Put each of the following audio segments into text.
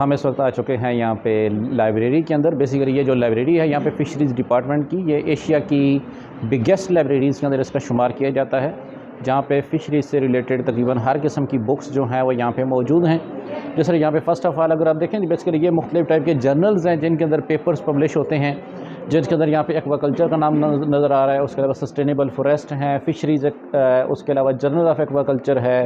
हम इस वक्त आ चुके हैं यहाँ पे लाइब्रेरी के अंदर। बेसिकली ये जो लाइब्रेरी है यहाँ पे फ़िशरीज़ डिपार्टमेंट की, ये एशिया की बिगेस्ट लाइब्रेरीज़ के अंदर इसका शुमार किया जाता है, जहाँ पे फ़िशरीज़ से रिलेटेड तकरीबन हर किस्म की बुक्स जो हैं वो यहाँ पे मौजूद हैं। जैसे यहाँ पे फ़र्स्ट ऑफ़ ऑल अगर आप देखें, बेसिकली ये मुख्तलिफ़ टाइप के जर्नल्स हैं जिनके अंदर पेपर्स पब्लिश होते हैं, जिसके अंदर यहाँ पे एक्वाकल्चर का नाम नज़र आ रहा है। उसके अलावा सस्टेनेबल फॉरेस्ट हैं, फ़िशरीज़, उसके अलावा जर्नल ऑफ एक्वाकल्चर है।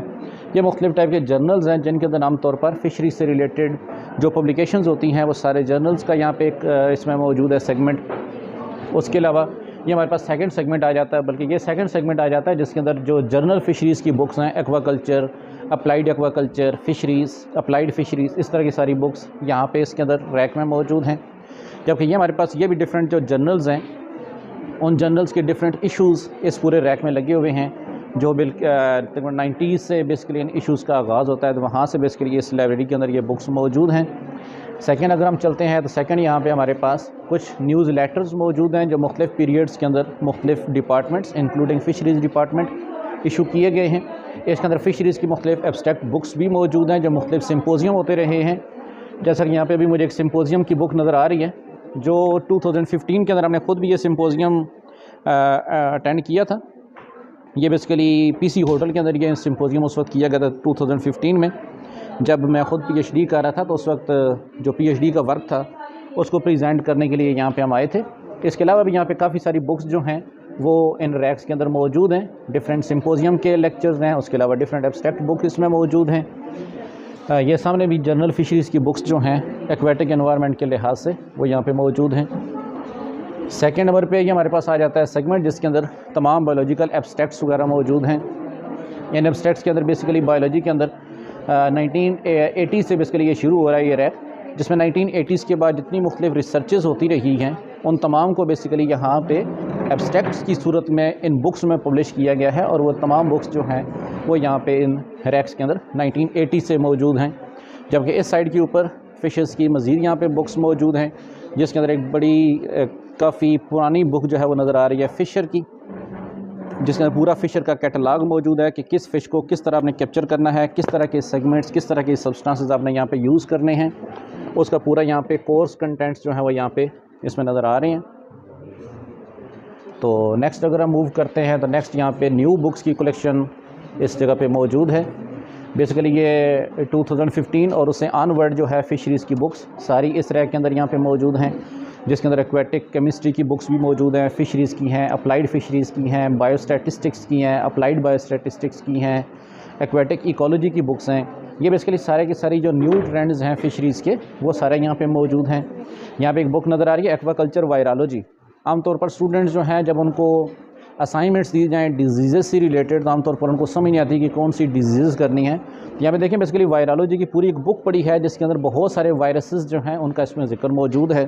ये मुख्तलिफ़ टाइप के जर्नल्स हैं जिनके अंदर आम तौर पर फ़िशरीज़ से रिलेटेड जो पब्लिकेशंस होती हैं वो सारे जर्नल्स का यहाँ पे एक इसमें मौजूद है सेगमेंट। उसके अलावा ये हमारे पास सेकंड सेगमेंट आ जाता है, बल्कि ये सेकंड सेगमेंट आ जाता है जिसके अंदर जो जर्नल फ़िशरीज़ की बुक्स हैं, एक्वाकल्चर, अप्लाइड एक्वाकल्चर, फ़िशरीज़, अप्लाइड फ़िशरीज़, इस तरह की सारी बुक्स यहाँ पे इसके अंदर रैक में मौजूद हैं। जबकि ये हमारे पास ये भी डिफरेंट जो जर्नल्स हैं, उन जर्नल्स के डिफरेंट इश्यूज़ इस पूरे रैक में लगे हुए हैं, जो तकरीबन 90s से बेसिकली इन इश्यूज़ का आगाज़ होता है, तो वहाँ से बेसिकली इस लाइब्रेरी के अंदर ये बुक्स मौजूद हैं। सेकंड अगर हम चलते हैं तो सेकंड यहाँ पे हमारे पास कुछ न्यूज़ लेटर्स मौजूद हैं जो मुख्तलिफ़ पीरियड्स के अंदर मुख्तलिफ़ डिपार्टमेंट्स इंक्लूडिंग फ़िशरीज़ डिपार्टमेंट इशू किए गए हैं। इसके अंदर फ़िशरीज़ की मुख्तलिफ़ एब्स्ट्रैक्ट बुक्स भी मौजूद हैं जो मुख्तलिफ़ सिम्पोजियम होते रहे हैं। जैसा कि यहाँ पे भी मुझे एक सिम्पोजियम की बुक नज़र आ रही है जो 2015 के अंदर हमने ख़ुद भी ये सिम्पोजियम अटेंड किया था। ये बेसिकली पीसी होटल के अंदर ये सिम्पोजियम उस वक्त किया गया था 2015 में, जब मैं ख़ुद पीएचडी कर रहा था। तो उस वक्त जो पीएचडी का वर्क था उसको प्रेजेंट करने के लिए यहाँ पे हम आए थे। इसके अलावा भी यहाँ पे काफ़ी सारी बुक्स जो हैं वो इन रैक्स के अंदर मौजूद हैं। डिफरेंट सिम्पोजियम के लेक्चर्स हैं, उसके अलावा डिफरेंट एब्स्ट्रैक्ट बुक इसमें मौजूद हैं। ये सामने भी जर्नल फ़िशरीज़ की बुक्स जो हैं एक्वेटिक एनवायरनमेंट के लिहाज से वो यहाँ पे मौजूद हैं। सेकंड नंबर पे ये हमारे पास आ जाता है सेगमेंट जिसके अंदर तमाम बायोलॉजिकल एब्स्ट्रैक्ट्स वगैरह मौजूद हैं। इन एब्स्ट्रैक्ट्स के अंदर बेसिकली बायोलॉजी के अंदर 1980 से बेसिकली ये शुरू हो रहा है ये रैक, जिसमें 1980s के बाद जितनी मुख्तलिफ़ रिसर्चेस होती रही हैं उन तमाम को बेसिकली यहाँ पे एब्स्ट्रैक्ट्स की सूरत में इन बुक्स में पब्लिश किया गया है, और वो तमाम बुक्स जो हैं वो यहाँ पे इन रैक्स के अंदर 1980 से मौजूद हैं। जबकि इस साइड के ऊपर फ़िशेस की मज़ीद यहाँ पे बुक्स मौजूद हैं, जिसके अंदर एक बड़ी काफ़ी पुरानी बुक जो है वो नज़र आ रही है फ़िशर की, जिसके अंदर पूरा फ़िशर का कैटलॉग मौजूद है कि किस फ़िश को किस तरह आपने कैप्चर करना है, किस तरह के सेगमेंट्स, किस तरह के सब्सटेंसेस आपने यहाँ पे यूज़ करने हैं। उसका पूरा यहाँ पे कोर्स कंटेंट्स जो है वो यहाँ पे इसमें नज़र आ रहे हैं। तो नेक्स्ट अगर हम मूव करते हैं तो नेक्स्ट यहाँ पे न्यू बुक्स की कलेक्शन इस जगह पे मौजूद है। बेसिकली ये 2015 और उससे ऑनवर्ड जो है फ़िशरीज़ की बुक्स सारी इस रैक के अंदर यहाँ पे मौजूद हैं, जिसके अंदर एक्वेटिक केमिस्ट्री की बुक्स भी मौजूद हैं, फ़िशरीज़ की हैं, अप्लाइड फ़िशरीज़ की हैं, बायोस्टैटिस्टिक्स की हैं, अप्लाइड बायोस्टैटिस्टिक्स की हैं, एक्वेटिक इकोलॉजी की बुक्स हैं। ये बेसिकली सारे की सारी जो न्यू ट्रेंड्स हैं फ़िशरीज़ के वो सारे यहाँ पे मौजूद हैं। यहाँ पे एक बुक नज़र आ रही है एक्वाकल्चर वायरलॉजी। आमतौर पर स्टूडेंट्स जो हैं जब उनको असाइनमेंट्स दी जाएँ डिजीज़ से रिलेटेड तो आमतौर पर उनको समझ नहीं आती कि कौन सी डिजीज़ करनी है। यहाँ पे देखें बेसिकली वायरलॉजी की पूरी एक बुक पड़ी है जिसके अंदर बहुत सारे वायरसेस जो हैं उनका इसमें ज़िक्र मौजूद है।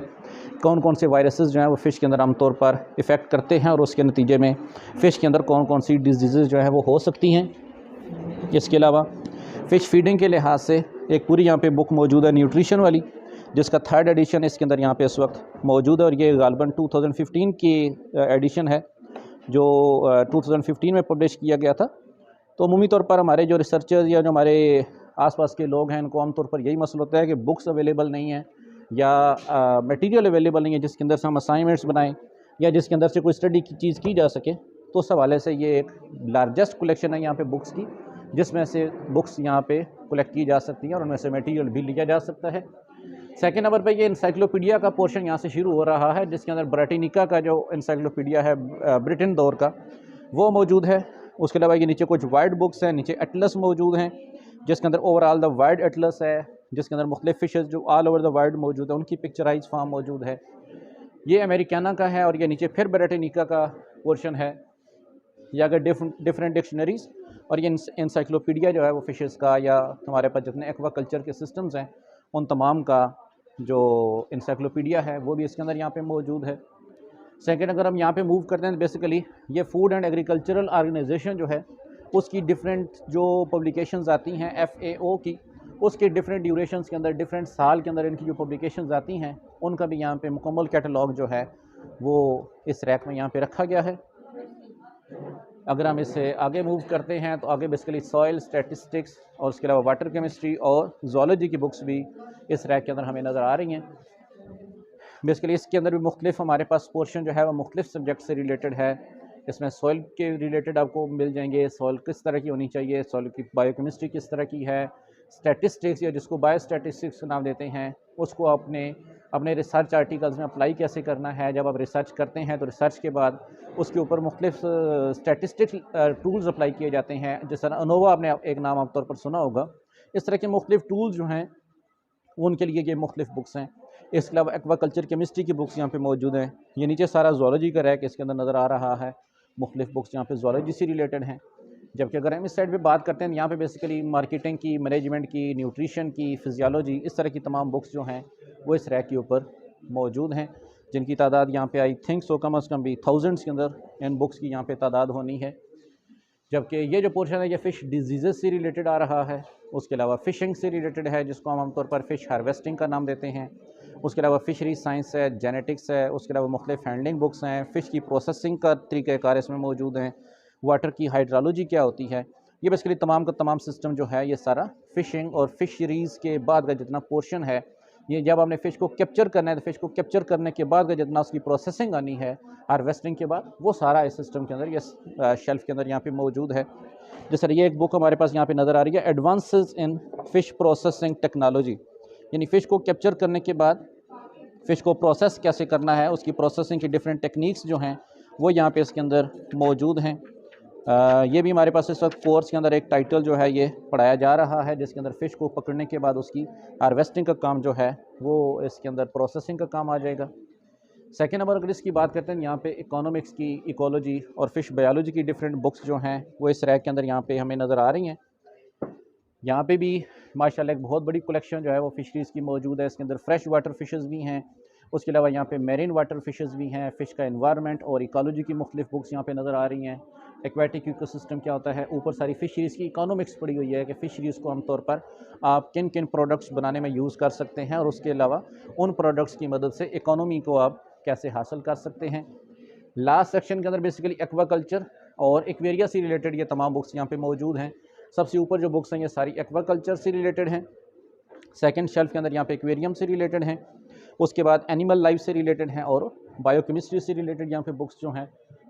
कौन कौन से वायरसेस जो हैं वो फ़िश के अंदर आमतौर पर इफ़ेक्ट करते हैं और उसके नतीजे में फ़िश के अंदर कौन कौन सी डिजीज़ जो है वो हो सकती हैं। इसके अलावा फ़िश फीडिंग के लिहाज से एक पूरी यहाँ पे बुक मौजूद है न्यूट्रिशन वाली, जिसका थर्ड एडिशन इसके अंदर यहाँ पे इस वक्त मौजूद है, और ये गालबन 2015 की एडिशन है जो 2015 में पब्लिश किया गया था। तो अमूमी तौर पर हमारे जो रिसर्चर्स या जो हमारे आसपास के लोग हैं उनको आमतौर पर यही मसला होता है कि बुक्स अवेलेबल नहीं है या मटेरियल अवेलेबल नहीं है जिसके अंदर से हम असाइनमेंट्स बनाएं या जिसके अंदर से कोई स्टडी की चीज़ की जा सके। तो उस हवाले से ये एक लार्जेस्ट कलेक्शन है यहाँ पे बुक्स की, जिसमें से बुक्स यहाँ पे कलेक्ट की जा सकती हैं और उनमें से मटेरियल भी लिया जा सकता है। सेकेंड नंबर पे ये इंसाइक्लोपीडिया का पोर्शन यहाँ से शुरू हो रहा है, जिसके अंदर ब्रिटानिका का जो इंसाइक्लोपीडिया है ब्रिटेन दौर का वो मौजूद है। उसके अलावा ये नीचे कुछ वाइड बुक्स हैं, नीचे एटलस मौजूद हैं जिसके अंदर ओवरऑल द वर्ल्ड एटलस है, जिसके अंदर मुख्तलिफ फ़िशेस जो ऑल ओवर द वर्ल्ड मौजूद है उनकी पिक्चराइज फॉर्म मौजूद है। ये अमेरिकाना का है, और ये नीचे फिर ब्रिटानिका का पोर्शन है। या अगर डिफरेंट डिक्शनरीज़ और ये इंसाइक्लोपीडिया जो है वो फ़िशेस का या हमारे पास जितने एक्वाकल्चर के सिस्टम्स हैं उन तमाम का जो इंसाइक्लोपीडिया है वो भी इसके अंदर यहाँ पे मौजूद है। सेकंड अगर हम यहाँ पे मूव करते हैं तो बेसिकली ये फूड एंड एग्रीकल्चरल ऑर्गेनाइजेशन जो है उसकी डिफरेंट जो पब्लिकेशंस आती हैं FAO की, उसके डिफरेंट ड्यूरेशंस के अंदर डिफरेंट साल के अंदर इनकी जो पब्लिकेशंस आती हैं उनका भी यहाँ पे मुकम्मल कैटलॉग जो है वो इस रैक में यहाँ पे रखा गया है। अगर हम इससे आगे मूव करते हैं तो आगे बेसिकली सॉइल स्टैटिस्टिक्स और उसके अलावा वाटर केमिस्ट्री और ज़ूलॉजी की बुक्स भी इस रैक के अंदर हमें नज़र आ रही हैं। बेसिकली इसके अंदर भी मुख्तलिफ हमारे पास पोर्शन जो है वो मुख्तलिफ सब्जेक्ट से रिलेटेड है। इसमें सॉइल के रिलेटेड आपको मिल जाएंगे, सॉइल किस तरह की होनी चाहिए, सॉइल की बायोकेमिस्ट्री किस तरह की है, स्टैटिस्टिक्स या जिसको बायोस्टैटिस्टिक्स नाम देते हैं उसको आपने अपने रिसर्च आर्टिकल्स में अप्लाई कैसे करना है। जब आप रिसर्च करते हैं तो रिसर्च के बाद उसके ऊपर मुख्तलिफ स्टैटिस्टिक्स टूल्स अप्लाई किए जाते हैं। जिस तरह अनोवा आपने एक नाम आमतौर पर सुना होगा, इस तरह के मुख्तलिफ टूल्स जो हैं उनके लिए ये मुख्तलिफ बुक्स हैं। इसके अलावा एक्वाकल्चर केमिस्ट्री की बुक्स यहाँ पे मौजूद हैं। ये नीचे सारा ज़ूलॉजी का रैक इसके अंदर नज़र आ रहा है, मुख्तलिफ बुक्स यहाँ पे ज़ूलॉजी से रिलेटेड हैं। जबकि अगर हम इस साइड पे बात करते हैं, यहाँ पे बेसिकली मार्केटिंग की, मैनेजमेंट की, न्यूट्रिशन की, फिजियोलॉजी, इस तरह की तमाम बुक्स जो हैं वो इस रैक के ऊपर मौजूद हैं, जिनकी तादाद यहाँ पे आई थिंक सो कम अज़ कम भी थाउजेंड्स के अंदर इन बुक्स की यहाँ पे तादाद होनी है। जबकि ये जो पोर्शन है ये फ़िश डिजीज़ से रिलेटेड आ रहा है। उसके अलावा फ़िशिंग से रिलेटेड है, जिसको हम आमतौर पर फ़िश हार्वेस्टिंग का नाम देते हैं। उसके अलावा फ़िशरी साइंस है, जेनेटिक्स है। उसके अलावा मुख्तलिफ हैंडलिंग बुक्स हैं, फ़िश की प्रोसेसिंग का तरीक़ाकार इसमें मौजूद हैं। वाटर की हाइड्रोलॉजी क्या होती है, ये बेसिकली तमाम का तमाम सिस्टम जो है ये सारा फ़िशिंग और फ़िशरीज़ के बाद का जितना पोर्शन है, ये जब आपने फ़िश को कैप्चर करना है तो फ़िश को कैप्चर करने के बाद का जितना उसकी प्रोसेसिंग आनी है हार्वेस्टिंग के बाद, वो सारा इस सिस्टम के अंदर, ये शेल्फ़ के अंदर यहाँ पे मौजूद है। जिस तरह ये एक बुक हमारे पास यहाँ पे नज़र आ रही है, advances in fish processing technology, यानी फ़िश को कैप्चर करने के बाद फ़िश को प्रोसेस कैसे करना है, उसकी प्रोसेसिंग की डिफरेंट टेक्निक्स जो हैं वो यहाँ पे इसके अंदर मौजूद हैं। ये भी हमारे पास इस वक्त कोर्स के अंदर एक टाइटल जो है ये पढ़ाया जा रहा है, जिसके अंदर फ़िश को पकड़ने के बाद उसकी हार्वेस्टिंग का काम जो है वो इसके अंदर प्रोसेसिंग का काम आ जाएगा। सेकेंड नंबर अगर इसकी बात करते हैं, यहाँ पे इकोनॉमिक्स की, इकोलॉजी और फ़िश बायोलॉजी की डिफरेंट बुक्स जो हैं वो इस रैक के अंदर यहाँ पे हमें नज़र आ रही हैं। यहाँ पे भी माशाल्लाह एक बहुत बड़ी कलेक्शन जो है वो फ़िशरीज़ की मौजूद है। इसके अंदर फ्रेश वाटर फ़िशेज़ भी हैं, उसके अलावा यहाँ पे मेरीन वाटर फ़िशेज़ भी हैं। फ़िश का एनवायरनमेंट और इकोलॉजी की मुख्तलिफ बुक्स यहाँ पे नज़र आ रही हैं। एक्वेटिक इकोसिस्टम क्या होता है, ऊपर सारी फ़िशरीज़ की इकोनॉमिक्स पड़ी हुई है कि फ़िशरीज़ को आमतौर पर आप किन किन प्रोडक्ट्स बनाने में यूज़ कर सकते हैं, और उसके अलावा उन प्रोडक्ट्स की मदद से इकोनॉमी को आप कैसे हासिल कर सकते हैं। लास्ट सेक्शन के अंदर बेसिकली एक्वाकल्चर और एक्वेरिया से रिलेटेड ये तमाम बुक्स यहाँ पे मौजूद हैं। सबसे ऊपर जो बुक्स हैं ये सारी एक्वाकल्चर से रिलेटेड हैं। सेकंड शेल्फ के अंदर यहाँ पे एक्वेरियम से रिलेटेड हैं। उसके बाद एनिमल लाइफ से रिलेटेड हैं और बायोकेमिस्ट्री से रिलेटेड यहाँ पे बुक्स जो हैं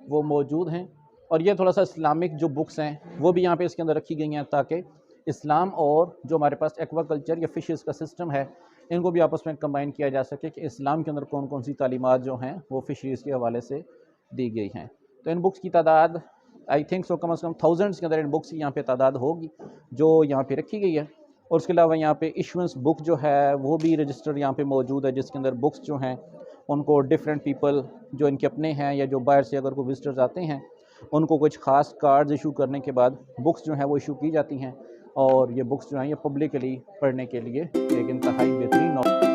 वो मौजूद हैं। और ये थोड़ा सा इस्लामिक जो बुक्स हैं वो भी यहाँ पे इसके अंदर रखी गई हैं, ताकि इस्लाम और जो हमारे पास एक्वाकल्चर या फ़िशेज़ का सिस्टम है इनको भी आपस में कंबाइन किया जा सके कि इस्लाम के अंदर कौन कौन सी तालीमात जो हैं वो फ़िशरीज़ के हवाले से दी गई हैं। तो इन बुक्स की तादाद आई थिंक सो कम से कम थाउजेंड्स के अंदर इन बुक्स की यहाँ पे तादाद होगी जो यहाँ पे रखी गई है। और उसके अलावा यहाँ पे इशुएंस बुक जो है वो भी रजिस्टर्ड यहाँ पे मौजूद है, जिसके अंदर बुक्स जो हैं उनको डिफरेंट पीपल जो इनके अपने हैं या जो बाहर से अगर कोई विजिटर्स आते हैं उनको कुछ ख़ास कार्ड्स इशू करने के बाद बुक्स जो हैं वो इशू की जाती हैं। और ये बुक्स जो हैं ये पब्लिकली पढ़ने के लिए एक इंतहाई बेहतरीन